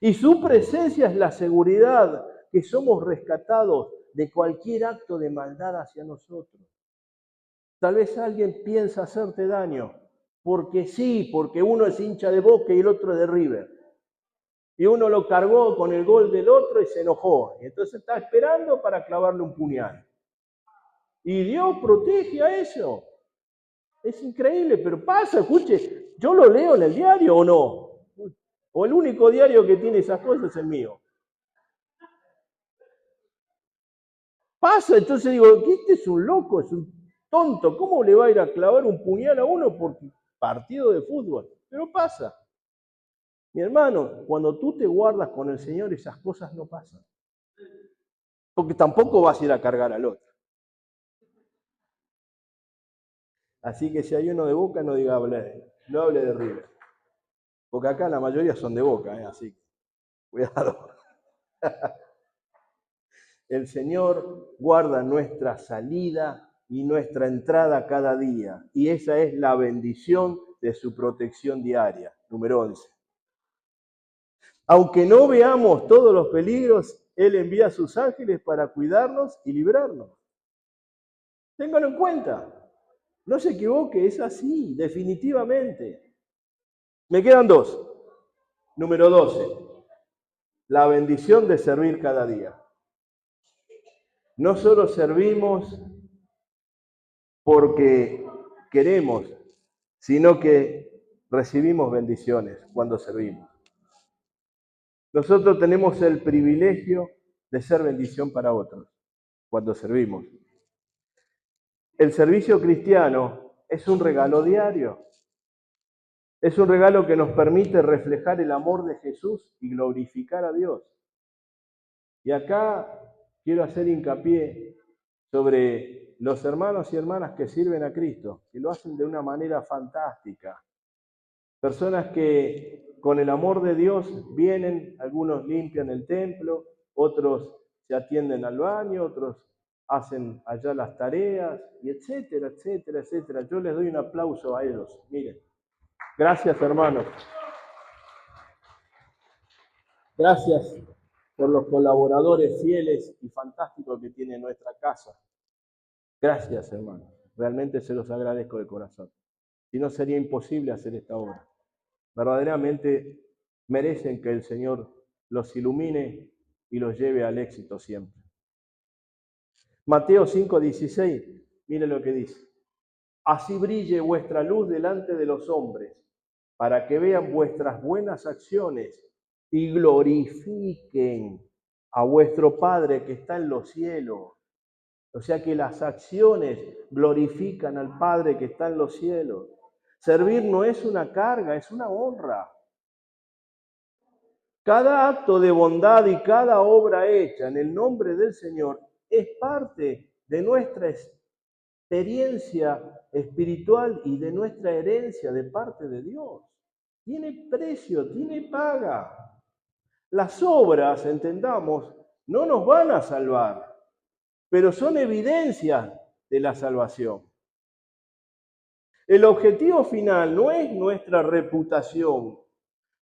Y su presencia es la seguridad que somos rescatados de cualquier acto de maldad hacia nosotros. Tal vez alguien piensa hacerte daño, porque sí, porque uno es hincha de Boca y el otro de River. Y uno lo cargó con el gol del otro y se enojó. Y entonces está esperando para clavarle un puñal. Y Dios protege a eso. Es increíble, pero pasa, escuche, yo lo leo en el diario o no. O el único diario que tiene esas cosas es el mío. Pasa, entonces digo, este es un loco, es un tonto, ¿cómo le va a ir a clavar un puñal a uno por partido de fútbol? Pero pasa. Mi hermano, cuando tú te guardas con el Señor, esas cosas no pasan. Porque tampoco vas a ir a cargar al otro. Así que si hay uno de Boca, no diga no hable de River. Porque acá la mayoría son de Boca, así que cuidado. El Señor guarda nuestra salida y nuestra entrada cada día. Y esa es la bendición de su protección diaria. Número 11. Aunque no veamos todos los peligros, Él envía a sus ángeles para cuidarnos y librarnos. Ténganlo en cuenta. No se equivoque, es así, definitivamente. Me quedan dos. Número 12. La bendición de servir cada día. No solo servimos porque queremos, sino que recibimos bendiciones cuando servimos. Nosotros tenemos el privilegio de ser bendición para otros cuando servimos. El servicio cristiano es un regalo diario. Es un regalo que nos permite reflejar el amor de Jesús y glorificar a Dios. Y acá quiero hacer hincapié sobre los hermanos y hermanas que sirven a Cristo, que lo hacen de una manera fantástica. Personas que con el amor de Dios vienen, algunos limpian el templo, otros se atienden al baño, otros hacen allá las tareas, y etcétera, etcétera, etcétera. Yo les doy un aplauso a ellos. Miren, gracias hermanos. Gracias por los colaboradores fieles y fantásticos que tiene nuestra casa. Gracias, hermanos. Realmente se los agradezco de corazón. Si no, sería imposible hacer esta obra. Verdaderamente merecen que el Señor los ilumine y los lleve al éxito siempre. Mateo 5:16, mire lo que dice. Así brille vuestra luz delante de los hombres, para que vean vuestras buenas acciones y glorifiquen a vuestro Padre que está en los cielos. O sea que las acciones glorifican al Padre que está en los cielos. Servir no es una carga, es una honra. Cada acto de bondad y cada obra hecha en el nombre del Señor es parte de nuestra experiencia espiritual y de nuestra herencia de parte de Dios. Tiene precio, tiene paga. Las obras, entendamos, no nos van a salvar, pero son evidencia de la salvación. El objetivo final no es nuestra reputación,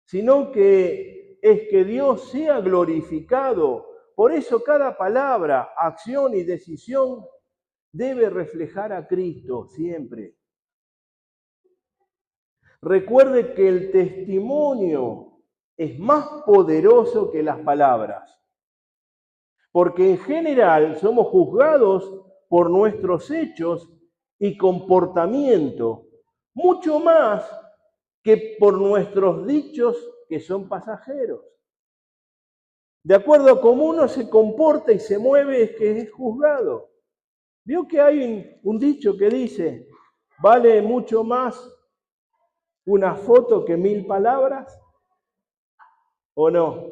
sino que es que Dios sea glorificado. Por eso cada palabra, acción y decisión debe reflejar a Cristo siempre. Recuerde que el testimonio es más poderoso que las palabras, porque en general somos juzgados por nuestros hechos y comportamiento, mucho más que por nuestros dichos que son pasajeros. De acuerdo a cómo uno se comporta y se mueve es que es juzgado. ¿Vio que hay un dicho que dice, vale mucho más una foto que 1000 palabras? ¿O no?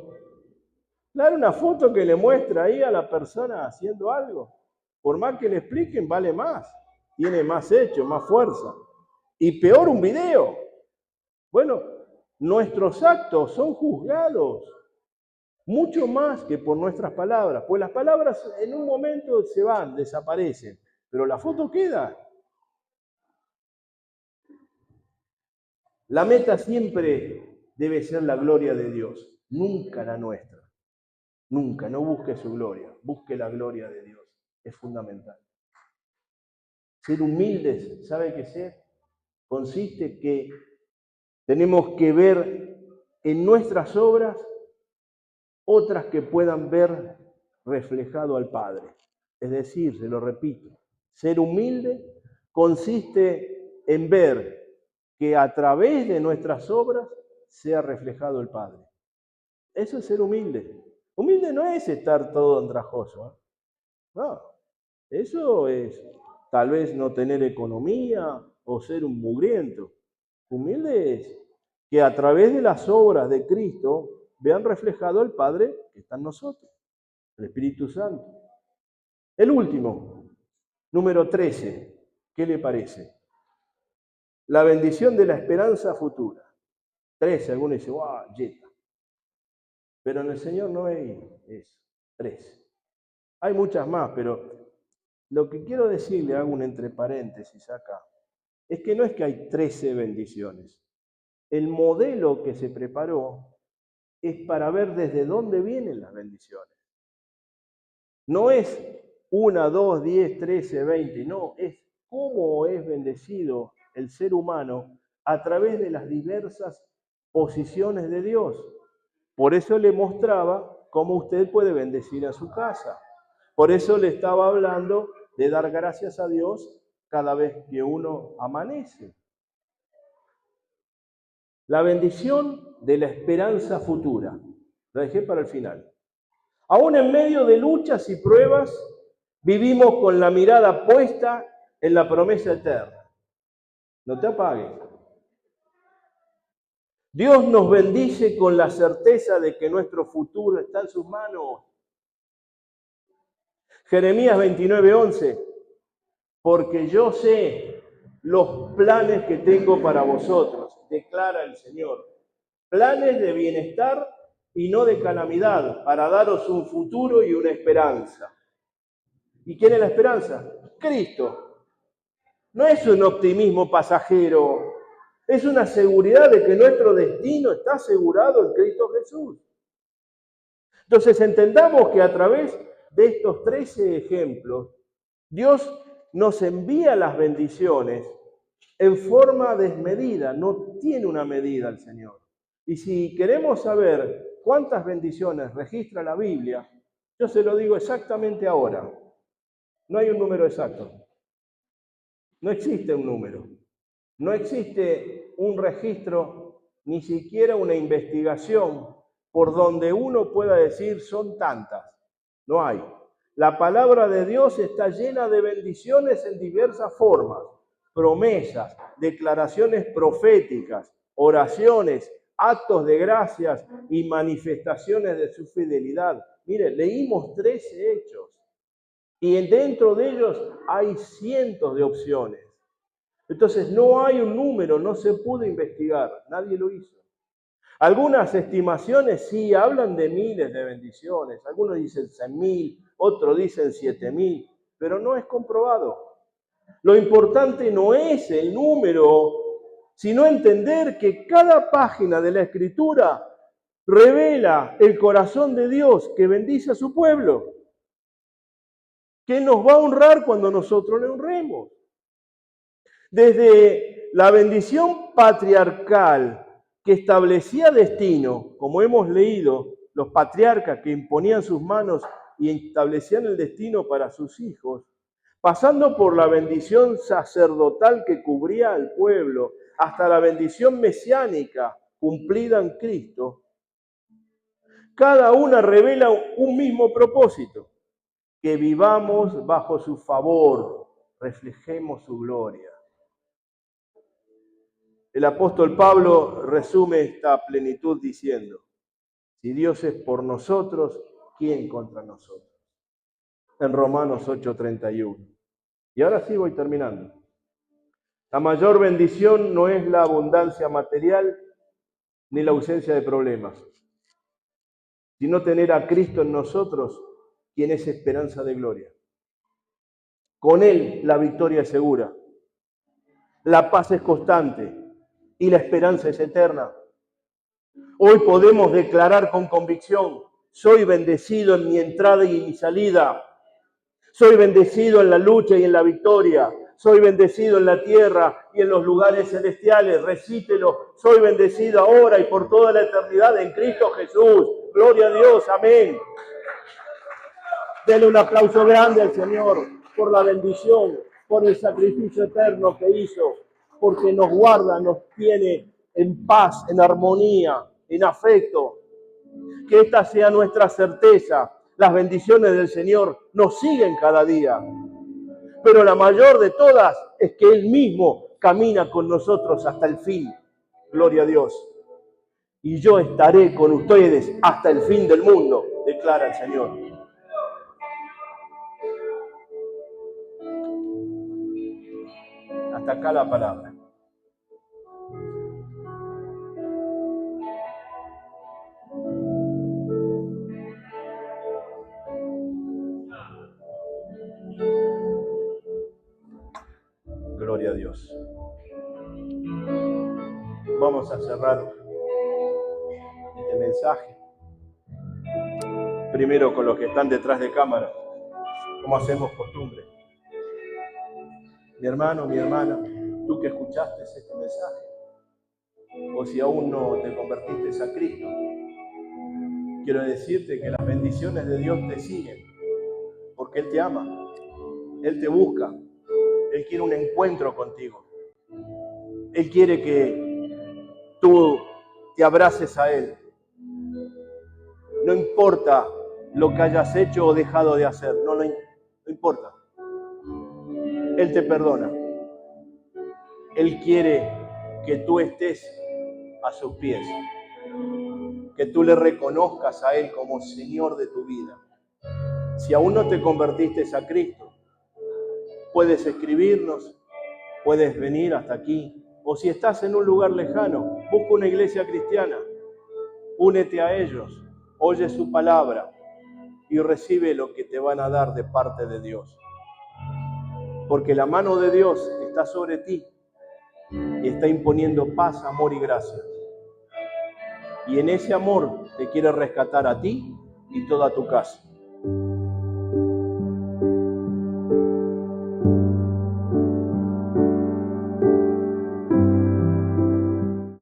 Claro, una foto que le muestra ahí a la persona haciendo algo. Por más que le expliquen, vale más. Tiene más hecho, más fuerza. Y peor un video. Bueno, nuestros actos son juzgados mucho más que por nuestras palabras. Pues las palabras en un momento se van, desaparecen. Pero la foto queda. La meta siempre debe ser la gloria de Dios, nunca la nuestra. Nunca, no busque su gloria, busque la gloria de Dios. Es fundamental. Ser humildes, ¿sabe qué ser? Consiste que tenemos que ver en nuestras obras otras que puedan ver reflejado al Padre. Es decir, se lo repito, ser humilde consiste en ver que a través de nuestras obras sea reflejado el Padre. Eso es ser humilde. Humilde no es estar todo andrajoso, ¿eh? No, eso es tal vez no tener economía o ser un mugriento. Humilde es que a través de las obras de Cristo vean reflejado el Padre que está en nosotros, el Espíritu Santo. El último, número 13, ¿qué le parece? La bendición de la esperanza futura. 13, algunos dicen, ¡wow! Yeta. Pero en el Señor no hay eso, 13. Hay muchas más, pero lo que quiero decirle, hago un entre paréntesis acá, es que no es que hay 13 bendiciones. El modelo que se preparó es para ver desde dónde vienen las bendiciones. No es 1, 2, 10, 13, 20, no, es cómo es bendecido el ser humano a través de las diversas posiciones de Dios. Por eso le mostraba cómo usted puede bendecir a su casa. Por eso le estaba hablando de dar gracias a Dios cada vez que uno amanece. La bendición de la esperanza futura. Lo dejé para el final. Aún en medio de luchas y pruebas, vivimos con la mirada puesta en la promesa eterna. No te apagues. Dios nos bendice con la certeza de que nuestro futuro está en sus manos. Jeremías 29:11. Porque yo sé los planes que tengo para vosotros, declara el Señor. Planes de bienestar y no de calamidad, para daros un futuro y una esperanza. ¿Y quién es la esperanza? Cristo. No es un optimismo pasajero, es una seguridad de que nuestro destino está asegurado en Cristo Jesús. Entonces entendamos que a través de estos 13 ejemplos, Dios nos envía las bendiciones en forma desmedida, no tiene una medida el Señor. Y si queremos saber cuántas bendiciones registra la Biblia, yo se lo digo exactamente ahora. No hay un número exacto. No existe un número. No existe un registro, ni siquiera una investigación por donde uno pueda decir son tantas. No hay. La palabra de Dios está llena de bendiciones en diversas formas, promesas, declaraciones proféticas, oraciones, actos de gracias y manifestaciones de su fidelidad. Mire, leímos 13 hechos y dentro de ellos hay cientos de opciones. Entonces no hay un número, no se pudo investigar, nadie lo hizo. Algunas estimaciones sí hablan de miles de bendiciones, algunos dicen 100.000, otros dicen 7.000, pero no es comprobado. Lo importante no es el número, sino entender que cada página de la Escritura revela el corazón de Dios que bendice a su pueblo, que nos va a honrar cuando nosotros le honremos. Desde la bendición patriarcal que establecía destino, como hemos leído, los patriarcas que imponían sus manos y establecían el destino para sus hijos, pasando por la bendición sacerdotal que cubría al pueblo, hasta la bendición mesiánica cumplida en Cristo, cada una revela un mismo propósito, que vivamos bajo su favor, reflejemos su gloria. El apóstol Pablo resume esta plenitud diciendo, si Dios es por nosotros, ¿quién contra nosotros? En Romanos 8:31. Y ahora sí voy terminando. La mayor bendición no es la abundancia material ni la ausencia de problemas, sino tener a Cristo en nosotros, quien es esperanza de gloria. Con Él la victoria es segura, la paz es constante y la esperanza es eterna. Hoy podemos declarar con convicción, Soy bendecido en mi entrada y mi salida. Soy bendecido en la lucha y en la victoria. Soy bendecido en la tierra y en los lugares celestiales. Recítelo. Soy bendecido ahora y por toda la eternidad en Cristo Jesús. Gloria a Dios. Amén. Denle un aplauso grande al Señor por la bendición, por el sacrificio eterno que hizo, porque nos guarda, nos tiene en paz, en armonía, en afecto. Que esta sea nuestra certeza. Las bendiciones del Señor nos siguen cada día. Pero la mayor de todas es que Él mismo camina con nosotros hasta el fin. Gloria a Dios. Y yo estaré con ustedes hasta el fin del mundo, declara el Señor. Hasta acá la palabra. Gloria a Dios. Vamos a cerrar este mensaje. Primero con los que están detrás de cámara, como hacemos costumbre. Mi hermano, mi hermana, tú que escuchaste este mensaje, o si aún no te convertiste a Cristo, quiero decirte que las bendiciones de Dios te siguen, porque Él te ama, Él te busca, Él quiere un encuentro contigo. Él quiere que tú te abraces a Él. No importa lo que hayas hecho o dejado de hacer, no importa. Él te perdona. Él quiere que tú estés a sus pies, que tú le reconozcas a Él como Señor de tu vida. Si aún no te convertiste a Cristo, puedes escribirnos, puedes venir hasta aquí, o si estás en un lugar lejano, busca una iglesia cristiana, únete a ellos, oye su palabra y recibe lo que te van a dar de parte de Dios. Porque la mano de Dios está sobre ti y está imponiendo paz, amor y gracia. Y en ese amor te quiere rescatar a ti y toda tu casa.